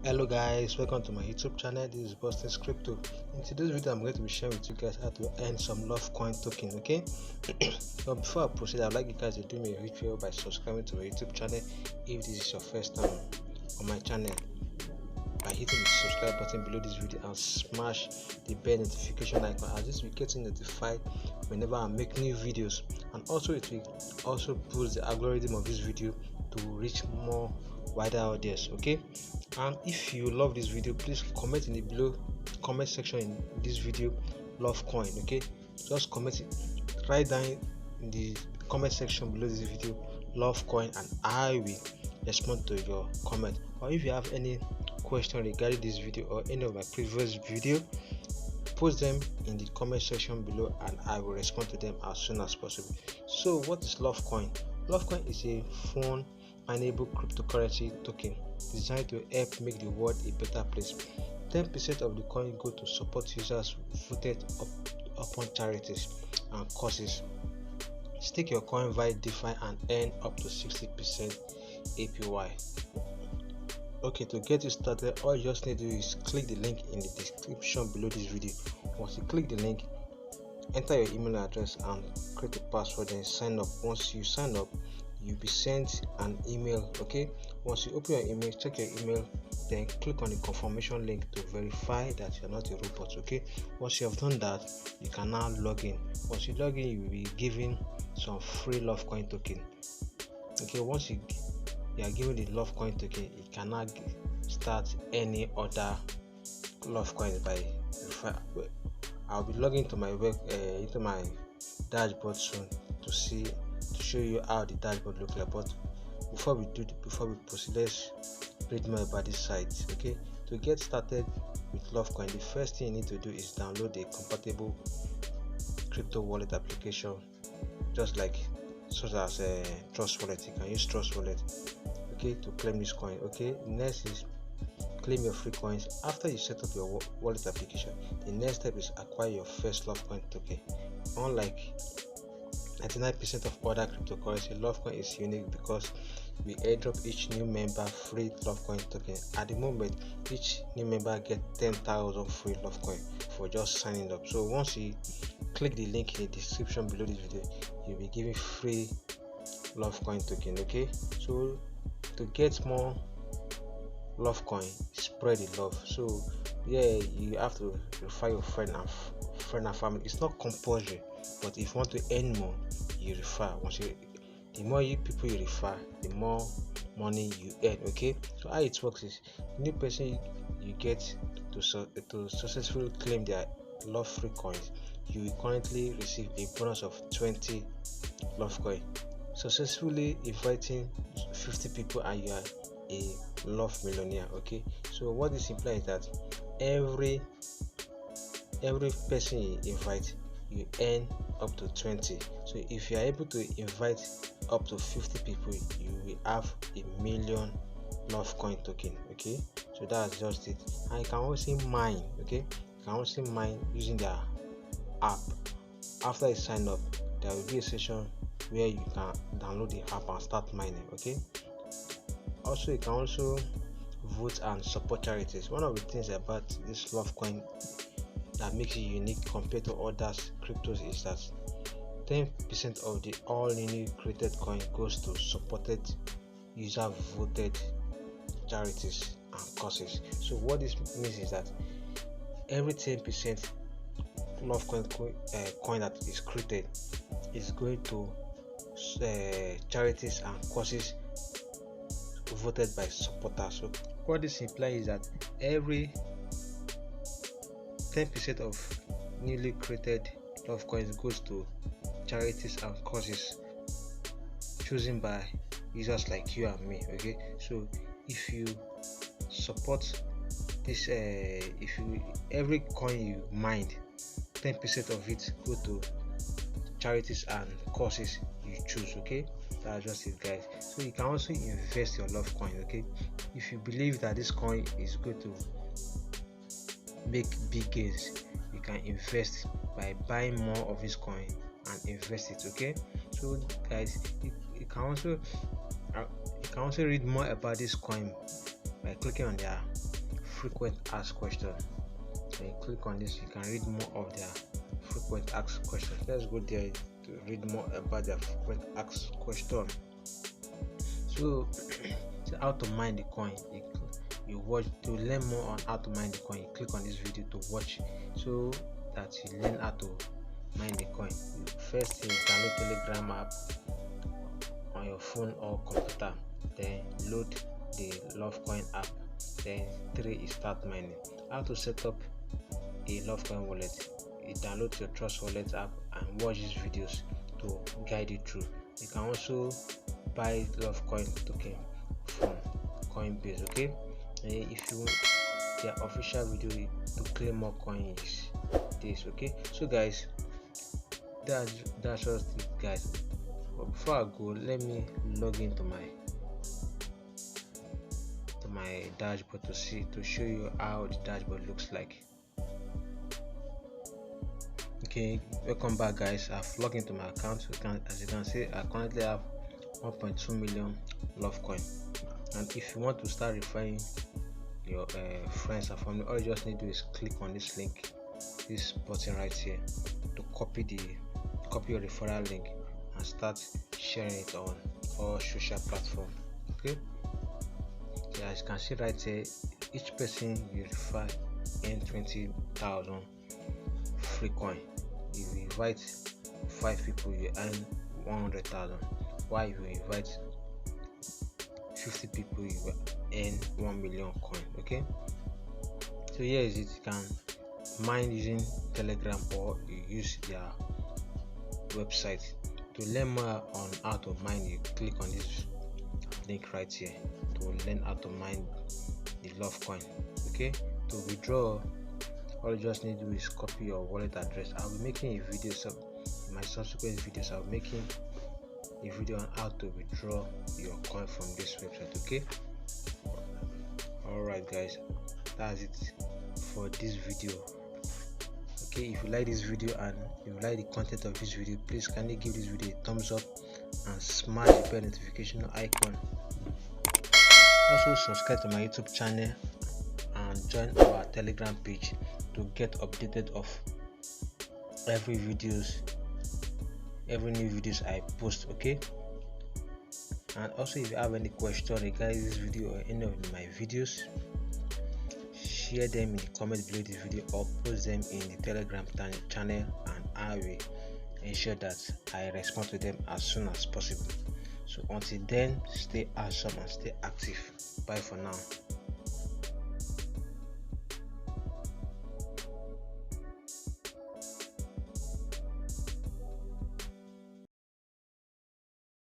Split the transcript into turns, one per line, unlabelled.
Hello guys, welcome to my YouTube channel. This is Boston's Crypto. In today's video, I'm going to be sharing with you guys how to earn some LoveCoin token. Okay, but before I proceed, I'd like you guys to do me a huge favor by subscribing to my YouTube channel if this is your first time on my channel, by hitting the subscribe button below this video and smash the bell notification icon, as this will get you notified whenever I make new videos. And also it will also boost the algorithm of this video to reach more wider audience. Okay, and if you love this video, please comment in the below comment section in this video LoveCoin. Okay, just comment it right down in the comment section below this video LoveCoin, and I will respond to your comment. Or if you have any question regarding this video or any of my previous video, post them in the comment section below and I will respond to them as soon as possible. So what is LoveCoin? LoveCoin is a phone mineable cryptocurrency token designed to help make the world a better place. 10% of the coin go to support users voted upon charities and causes. Stake your coin via DeFi and earn up to 60% APY. Okay, to get you started, all you just need to do is click the link in the description below this video. Once you click the link, enter your email address and create a password, then sign up. Once you sign up, you'll be sent an email. Okay, once you open your email, check your email, then click on the confirmation link to verify that you're not a robot. Okay, once you have done that, you can now log in. Once you log in, you will be given some free LoveCoin token. Okay, once you are given the LoveCoin token, you cannot start any other LoveCoin by refer. I'll be logging into my into my dashboard soon to show you how the dashboard looks like. But before we proceed, let's read more about this site. Okay, to get started with LoveCoin, the first thing you need to do is download a compatible crypto wallet application, just like such as TrustWallet. You can use TrustWallet, okay, to claim this coin. Okay, next is claim your free coins. After you set up your wallet application, the next step is acquire your first LoveCoin token. Unlike 99% of other cryptocurrency, LoveCoin is unique because we airdrop each new member free LoveCoin token. At the moment, each new member gets 10,000 free LoveCoin for just signing up. So once you click the link in the description below this video, you'll be given free LoveCoin token. Okay, so to get more LoveCoin, spread the love. So yeah, you have to refer your friend and family. It's not compulsory, but if you want to earn more, you refer. The more people you refer, the more money you earn. Okay, so how it works is, the new person you get to successfully claim their love free coins, you will currently receive a bonus of 20 LoveCoin. Successfully inviting 50 people and you are a love millionaire. Okay, so what this implies is that every person you invite, you earn up to 20. So if you are able to invite up to 50 people, you will have a million LoveCoin token. Okay, so that's just it. And you can also mine. Okay, you can also mine using their app. After you sign up, there will be a session where you can download the app and start mining. Okay, also you can also vote and support charities. One of the things about this LoveCoin that makes it unique compared to other cryptos is that 10% of the all newly created coin goes to supported user voted charities and causes. So what this means is that every 10% LoveCoin coin that is created is going to charities and causes voted by supporters. So what this implies is that every 10% of newly created LoveCoins goes to charities and causes chosen by users like you and me. Okay, so if you support this, every coin you mine, 10% of it go to charities and causes you choose. Okay, that's just it, guys. So you can also invest your LoveCoin. Okay, if you believe that this coin is going to make big gains, you can invest by buying more of this coin and invest it. Okay, so guys, you can also read more about this coin by clicking on their frequent asked questions. When you click on this, you can read more of their frequent asked questions. Let's go there to read more about their frequent asked question. So how to mine the coin, you watch. To learn more on how to mine the coin, you click on this video to watch, so that you learn how to mine the coin. First, you download Telegram app on your phone or computer, then load the LoveCoin app, then 3 is start mining. How to set up a LoveCoin wallet: you download your TrustWallet app and watch these videos to guide you through. You can also buy LoveCoin token from Coinbase. Okay, and if you want their official video to claim more coins, this. Okay, so guys, that's just it, guys. But before I go, let me log into my dashboard to show you how the dashboard looks like. Okay, welcome back, guys. I've logged into my account. As you can see, I currently have 1.2 million LoveCoin. And if you want to start referring your friends and family, all you just need to do is click on this link, this button right here, to copy your referral link and start sharing it on all social platforms. Okay, yeah, as you can see right here, each person you refer earn 20,000 free coin. If you invite 5 people, you earn 100,000. While if you invite 50 people, you will earn 1 million coin. Okay, so here is it. You can mine using Telegram or you use their website. To learn more on how to mine, you click on this link right here to learn how to mine the LoveCoin. Okay, to withdraw, all you just need to do is copy your wallet address. I'll be making a video, so in my subsequent videos I'll be making a video on how to withdraw your coin from this website. Okay, alright guys, that's it for this video. Okay, if you like this video and you like the content of this video, please kindly give this video a thumbs up and smash the bell notification icon. Also subscribe to my YouTube channel and join our Telegram page to get updated of every new videos I post. Okay, and also if you have any question regarding this video or any of my videos, share them in the comment below this video or post them in the Telegram channel, and I will ensure that I respond to them as soon as possible. So until then, stay awesome and stay active. Bye for now.